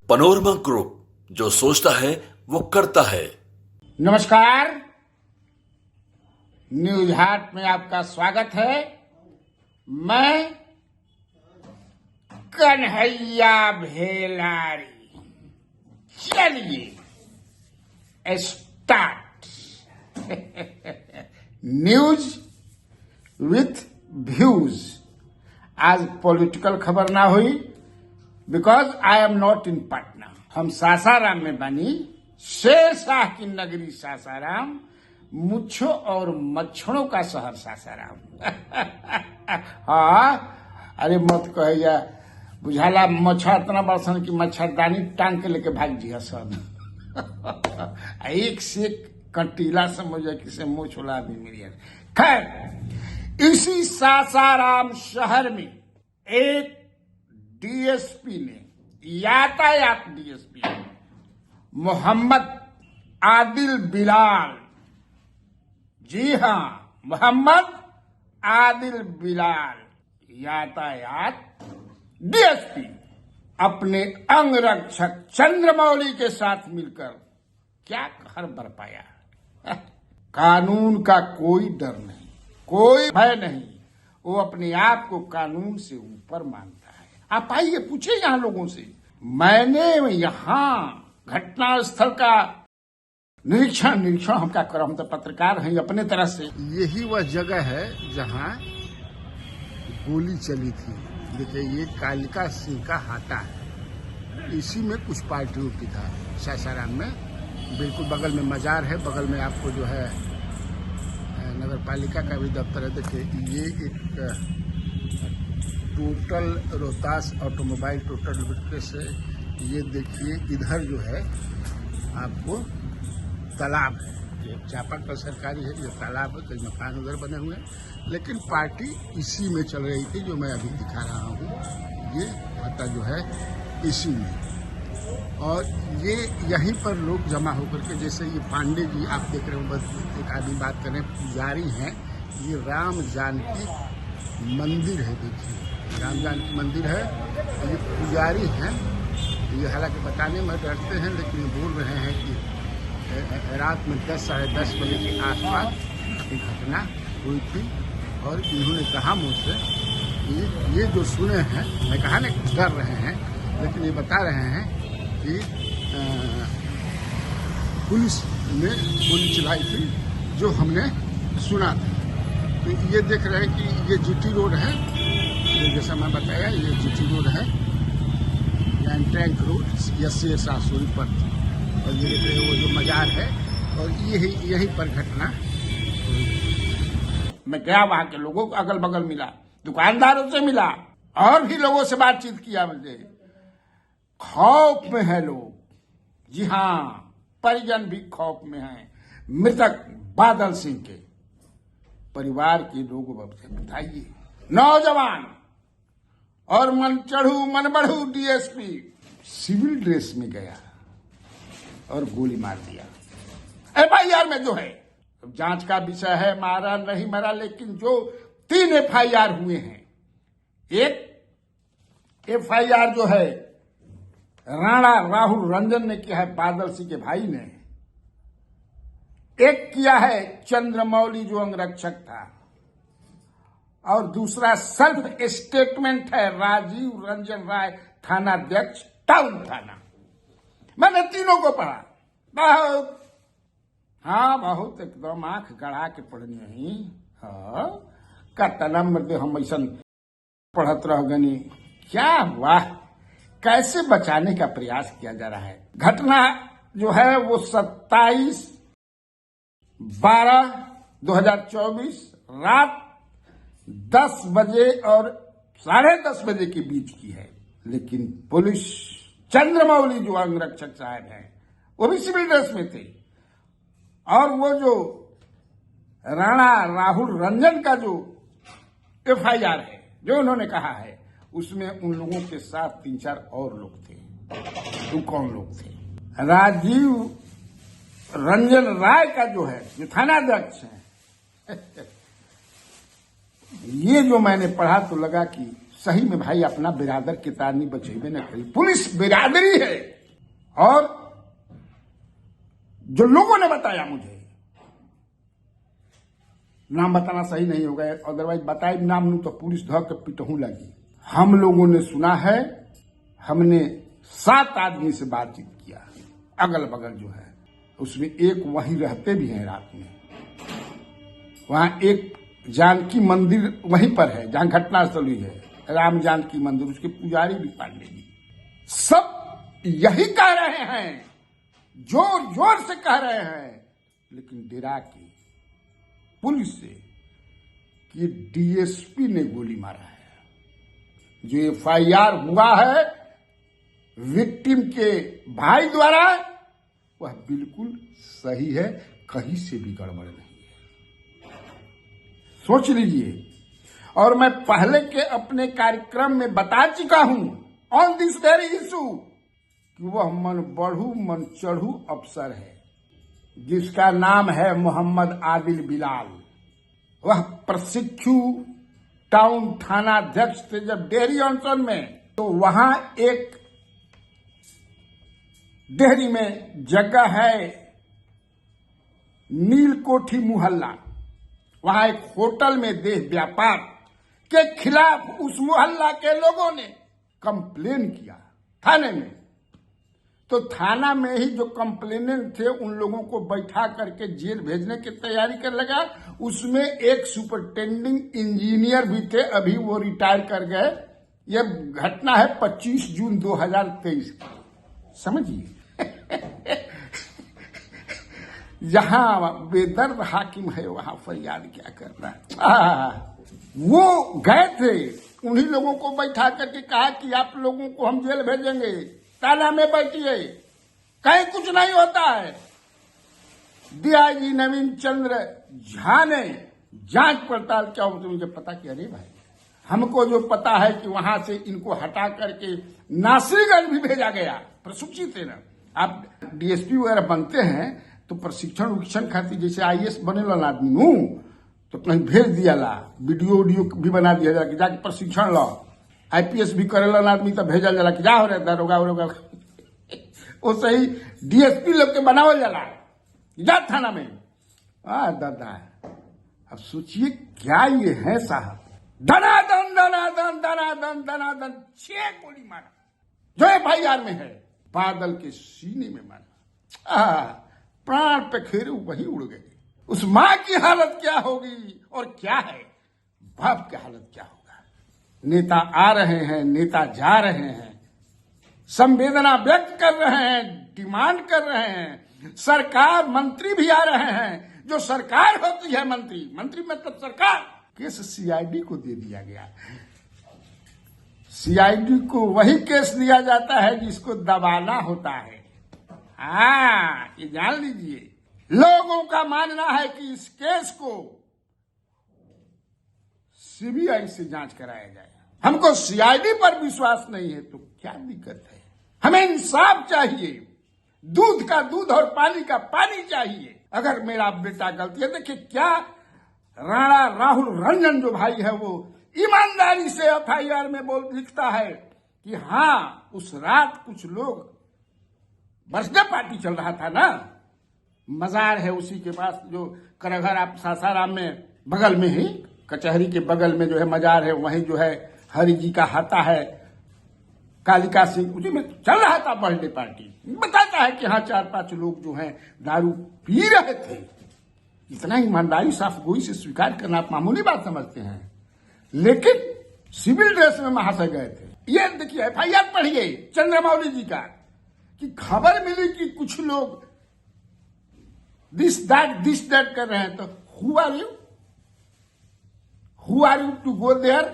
Panorama group, जो सोचता है वो करता है। नमस्कार, न्यूज हाट में आपका स्वागत है। मैं कन्हैया भेलारी। चलिए स्टार्ट। News with views. आज पॉलिटिकल खबर ना हुई, because I am not in Patna. हम सासाराम में बनी, शेर शाह की नगरी सासाराम, मुच्छों और मच्छरों का शहर सासाराम। हाँ, अरे मत कहिया, बुझाला मच्छर इतना बरसन की मच्छरदानी टांग के लेके भाग जी सन। एक से कंटीला समझ किसे मुंह छुला भी मिली। खैर, इसी सासाराम शहर में एक डीएसपी ने, यातायात डीएसपी मोहम्मद आदिल बिलाल, जी हां, मोहम्मद आदिल बिलाल यातायात डीएसपी अपने अंगरक्षक चंद्रमौली के साथ मिलकर क्या कहर बरपाया। कानून का कोई डर नहीं, कोई भय नहीं। वो अपने आप को कानून से ऊपर मानता है। आप आइए, पूछे यहाँ लोगों से। मैंने यहाँ घटनास्थल का निरीक्षण हम क्या करो, हम तो पत्रकार हैं अपने तरह से। यही वह जगह है जहाँ गोली चली थी। देखिए, ये कालिका सिंह का हाटा है। इसी में कुछ पार्टियों की था सासाराम में। बिल्कुल बगल में मजार है, बगल में आपको जो है नगर पालिका का भी दफ्तर है। देखिए, ये एक total Rohtas automobile total limited से, ये देखिए इधर जो है आपको तालाब है। ये चापाकल सरकारी है, ये तालाब है, कई मकान उधर बने हुए हैं। लेकिन पार्टी इसी में चल रही थी, जो मैं अभी दिखा रहा हूँ। ये पता जो है इसी में, और ये यहीं पर लोग जमा होकर के, जैसे ये पांडे जी आप देख रहे हो, बस एक आदमी बात करें, पुजारी हैं। ये राम जानकी मंदिर है। देखिए, राम जानकी मंदिर है, ये पुजारी हैं। ये हालांकि बताने में डरते हैं, लेकिन बोल रहे हैं कि रात में 10 साढ़े 10 बजे के आसपास एक घटना हुई थी। और इन्होंने कहा मुझसे कि ये जो सुने हैं, मैं कहा ना डर रहे हैं, लेकिन ये बता रहे हैं कि पुलिस ने गोली चलाई थी, जो हमने सुना था। तो ये देख रहे हैं कि ये जीटी रोड है, ये जैसा मैं बताया, ये जीटी रोड है, टैंक रोड या शेर शाह सोनीपत। और ये देख रहे हैं वो जो मजार है, और यही पर घटना। मैं गया, वहां के लोगों को अगल बगल मिला, दुकानदारों से मिला, और भी लोगों से बातचीत किया। मुझे खौफ में है लोग। जी हां, परिजन भी खौफ में हैं। मृतक बादल सिंह के परिवार के लोगों से बताइए। नौजवान और मन चढ़ू मन बढ़ू डीएसपी सिविल ड्रेस में गया और गोली मार दिया। एफआईआर में जो है, जांच का विषय है, मारा नहीं मारा, लेकिन जो 3 एफआईआर हुए हैं, एक एफआईआर जो है राणा राहुल रंजन ने किया है, बादल सिंह के भाई ने। एक किया है चंद्रमौली, जो अंगरक्षक था, और दूसरा सेल्फ स्टेटमेंट है राजीव रंजन राय, थानाध्यक्ष टाउन थाना। मैंने तीनों को पढ़ा, बहुत, हाँ बहुत एकदम आंख गड़ा के पढ़नी ही। हाँ, का तनम हम ऐसा पढ़त रह गनी। क्या वाह, कैसे बचाने का प्रयास किया जा रहा है। घटना जो है वो 27/12/2024 रात 10 बजे और साढ़े 10 बजे के बीच की है। लेकिन पुलिस, चंद्रमौली जो अंगरक्षक साहब हैं, वो भी सिविल ड्रेस में थे। और वो जो राणा राहुल रंजन का जो एफआईआर है, जो उन्होंने कहा है, उसमें उन लोगों के साथ 3-4 और लोग थे। तो कौन लोग थे? राजीव रंजन राय का जो है, जो थानाध्यक्ष है, ये जो मैंने पढ़ा तो लगा कि सही में भाई अपना बिरादर की तारनी बचेबे न करी। पुलिस बिरादरी है, और जो लोगों ने बताया, मुझे नाम बताना सही नहीं होगा, अदरवाइज बताए नाम नहीं तो पुलिस धर के पिटहू लगी। हम लोगों ने सुना है, हमने 7 आदमी से बातचीत किया, अगल बगल जो है, उसमें एक वहीं रहते भी हैं रात में। वहां एक जानकी मंदिर वहीं पर है जहां घटनास्थल हुई है, राम जानकी मंदिर, उसके पुजारी भी पांडे जी, सब यही कह रहे हैं, जोर जोर से कह रहे हैं, लेकिन डरा के पुलिस से कि डीएसपी ने गोली मारा है। जो एफआईआर हुआ है विक्टिम के भाई द्वारा, वह बिल्कुल सही है, कहीं से भी गड़बड़ नहीं है। सोच लीजिए। और मैं पहले के अपने कार्यक्रम में बता चुका हूं ऑन दिस वेरी इशू कि वह मन बढ़ू मन चढ़ू अफसर है जिसका नाम है मोहम्मद आदिल बिलाल। वह प्रशिक्षु टाउन थाना अध्यक्ष थे जब डेहरी ऑनसन में। तो वहां एक डेहरी में जगह है नीलकोठी मुहल्ला, वहां एक होटल में देह व्यापार के खिलाफ उस मोहल्ला के लोगों ने कंप्लेन किया थाने में। तो थाना में ही जो कंप्लेनेंट थे उन लोगों को बैठा करके जेल भेजने की तैयारी कर लगा। उसमें एक सुपरिटेंडिंग इंजीनियर भी थे, अभी वो रिटायर कर गए। यह घटना है 25 जून 2023 की, समझिए। जहां बेदर्द हाकिम है वहां फरियाद क्या करना। वो गए थे, उन्हीं लोगों को बैठा करके कहा कि आप लोगों को हम जेल भेजेंगे, ताला में बैठिए, कहीं कुछ नहीं होता है। डीआईजी नवीन चंद्र झा ने जांच पड़ताल किया, तो मुझे पता कि अरे भाई, हमको जो पता है कि वहां से इनको हटा करके नासिरगंज भी भेजा गया, प्रशिक्षित है ना। आप डीएसपी वगैरह बनते हैं तो प्रशिक्षण खातिर जैसे आईएएस बनेला आदमी हूं तो कहीं भेज दिया ला, वीडियो भी बना दिया जाला कि जाके प्रशिक्षण लो। आईपीएस भी करेला आदमी तो भेजल जाला कि जा हो रहा दरोगा वरोगा। वो सही डीएसपी लोग के बनावल जाला, जा थाना में। दादा, अब सोचिए क्या ये है साहब। धनाधन धनाधन धनाधन धनाधन 6 गोली मारा जो एफआईआर में है, बादल के सीने में मारा, प्राण पे खेरे वही उड़ गए। उस मां की हालत क्या होगी और क्या है, बाप की हालत क्या होगा। नेता आ रहे हैं, नेता जा रहे हैं, संवेदना व्यक्त कर रहे हैं, डिमांड कर रहे हैं। सरकार मंत्री भी आ रहे हैं, जो सरकार होती है मंत्री मतलब सरकार। केस सीआईडी को दे दिया गया। सीआईडी को वही केस दिया जाता है जिसको दबाना होता है। ये जान लीजिए। लोगों का मानना है कि इस केस को सीबीआई से जांच कराया जाए। हमको सीआईडी पर विश्वास नहीं है तो क्या दिक्कत है। हमें इंसाफ चाहिए, दूध का दूध और पानी का पानी चाहिए। अगर मेरा बेटा गलती है, देखिए क्या राणा राहुल रंजन जो भाई है वो ईमानदारी से एफआईआर में लिखता है कि हाँ, उस रात कुछ लोग, बर्थडे पार्टी चल रहा था ना, मजार है उसी के पास जो करघर आप सासाराम में बगल में ही कचहरी के बगल में जो है मजार है, वहीं जो है हरि जी का हाथा है, कालिका सिंह, उसी में चल रहा था बर्थडे पार्टी। बताता है कि हाँ 4-5 लोग जो हैं दारू पी रहे थे। इतना ईमानदारी साफ गोई से स्वीकार करना आप मामूली बात समझते हैं, लेकिन सिविल ड्रेस में महाशय गए थे। ये देखिए एफआईआर पढ़िए चंद्रमौली जी का, कि खबर मिली कि कुछ लोग दिस दैट कर रहे हैं। तो who are you to go there.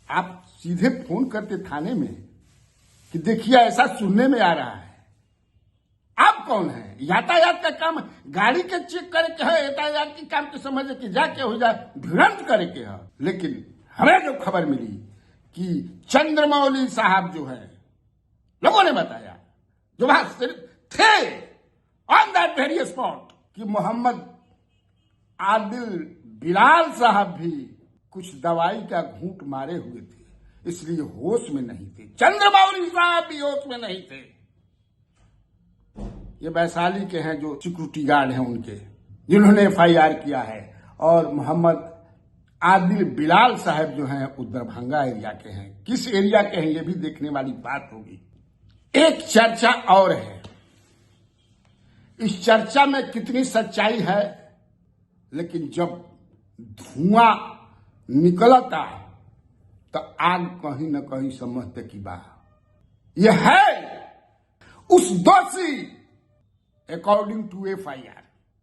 आप सीधे फोन करते थाने में कि देखिए ऐसा सुनने में आ रहा है। आप कौन है? यातायात का काम गाड़ी के चेक करे के है, यातायात के काम के समझ कि जाके हो जाए भिड़ंत करे के है। लेकिन हमें जो खबर मिली कि चंद्रमौली साहब जो है, लोगों ने बताया जो वहां सिर्फ थे ऑन दैट वेरी स्पॉट, कि मोहम्मद आदिल बिलाल साहब भी कुछ दवाई का घूंट मारे हुए थे। इसलिए होश में नहीं थे। चंद्रमौली साहब भी होश में नहीं थे। ये वैशाली के हैं जो सिक्योरिटी गार्ड हैं उनके, जिन्होंने FIR किया है। और मोहम्मद आदिल बिलाल साहब जो हैं वो दरभंगा एरिया के हैं। किस एरिया के हैं ये भी देखने वाली बात होगी। एक चर्चा और है, इस चर्चा में कितनी सच्चाई है, लेकिन जब धुआं निकलता तो आग कहीं न कहीं समझते की बात यह है उस दोषी अकॉर्डिंग टू FIR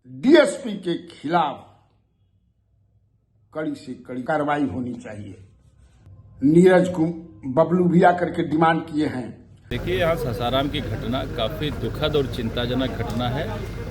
DSP के खिलाफ कड़ी से कड़ी कार्रवाई होनी चाहिए। नीरज को बबलू भी आकर के डिमांड किए हैं। देखिए, यहाँ सासाराम की घटना काफ़ी दुखद और चिंताजनक घटना है।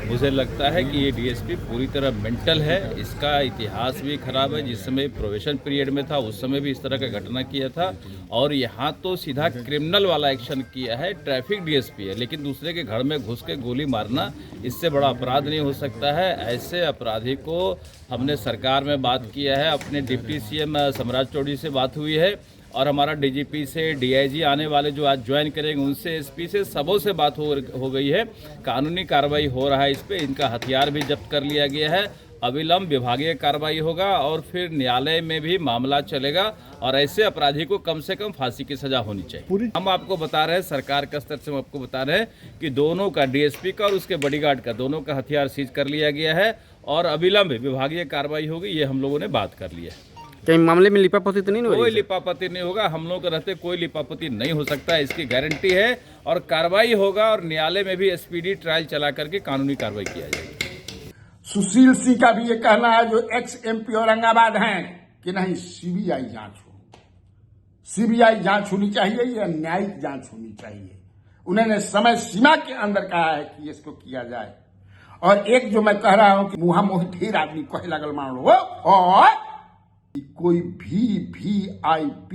मुझे लगता है कि ये DSP पूरी तरह मेंटल है। इसका इतिहास भी खराब है। जिस समय प्रोबेशन पीरियड में था उस समय भी इस तरह का घटना किया था, और यहाँ तो सीधा क्रिमिनल वाला एक्शन किया है। ट्रैफिक DSP है, लेकिन दूसरे के घर में घुस के गोली मारना, इससे बड़ा अपराध नहीं हो सकता है। ऐसे अपराधी को हमने सरकार में बात किया है, अपने डिप्टी CM सम्राट चौधरी से बात हुई है, और हमारा DGP से DIG आने वाले जो आज ज्वाइन करेंगे उनसे, SP से, सबों से बात हो गई है। कानूनी कार्रवाई हो रहा है इस पे। इनका हथियार भी जब्त कर लिया गया है। अविलंब विभागीय कार्रवाई होगा और फिर न्यायालय में भी मामला चलेगा, और ऐसे अपराधी को कम से कम फांसी की सजा होनी चाहिए। हम आपको बता रहे हैं, सरकार के स्तर से हम आपको बता रहे हैं कि दोनों का, DSP का और उसके बॉडीगार्ड का, दोनों का हथियार सीज कर लिया गया है और अविलंब विभागीय कार्रवाई होगी। ये हम लोगों ने बात कर लिया है। कहीं मामले में लिपापोती तो नहीं हो रही? कोई लिपापोती नहीं होगा। हम लोग के रहते कोई लिपापोती नहीं हो सकता, इसकी गारंटी है। और कार्रवाई होगा, और न्यायालय में भी SPD ट्रायल चला करके कानूनी कार्रवाई किया जाएगी। सुशील सिंह का भी ये कहना है, जो ex-MP औरंगाबाद हैं, कि नहीं, CBI जांच हो, CBI जांच होनी चाहिए, ये न्यायिक जांच होनी चाहिए। उन्होंने समय सीमा के अंदर कहा है कि इसको किया जाए। और एक जो मैं कह रहा हूं कि मुहा मोही ढेर आदमी कहे लगल मान लो, और कोई VVIP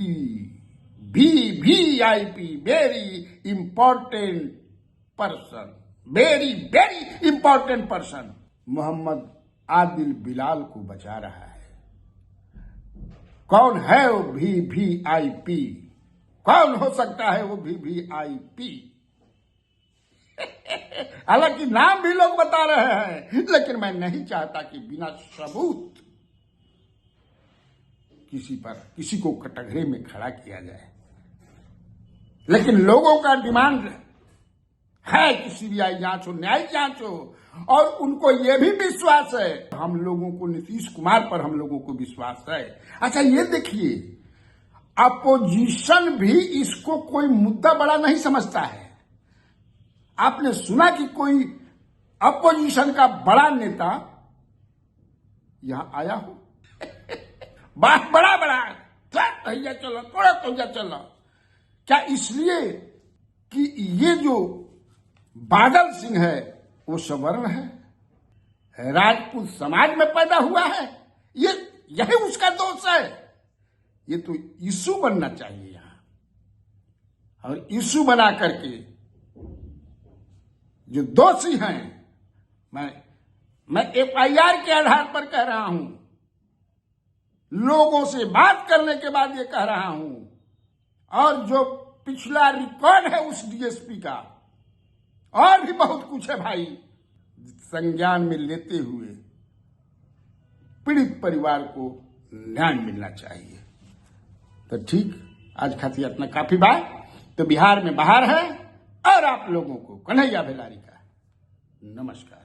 very important person, very very important person Mohammad Adil Bilal को बचा रहा है। कौन है वो VVIP? कौन हो सकता है वो VVIP? हालांकि नाम भी लोग बता रहे हैं, लेकिन मैं नहीं चाहता कि बिना सबूत किसी को कटघरे में खड़ा किया जाए। लेकिन लोगों का डिमांड है कि CBI जांच हो, न्यायिक जांच हो, और उनको यह भी विश्वास है, हम लोगों को, नीतीश कुमार पर हम लोगों को विश्वास है। अच्छा, ये देखिए, अपोजिशन भी इसको कोई मुद्दा बड़ा नहीं समझता है। आपने सुना कि कोई अपोजिशन का बड़ा नेता यहां आया हो? बात बड़ा चलो, थोड़ा चलो। क्या इसलिए कि ये जो बादल सिंह है वो सवर्ण है, राजपूत समाज में पैदा हुआ है? यही उसका दोष है? ये तो इशू बनना चाहिए यहां, और इशू बना करके जो दोषी हैं, मैं FIR के आधार पर कह रहा हूं, लोगों से बात करने के बाद ये कह रहा हूं, और जो पिछला रिकॉर्ड है उस DSP का, और भी बहुत कुछ है भाई, संज्ञान में लेते हुए पीड़ित परिवार को न्याय मिलना चाहिए। तो ठीक, आज खातिर इतना काफी बात। तो बिहार में बाहर है, और आप लोगों को कन्हैया बेलारी का नमस्कार।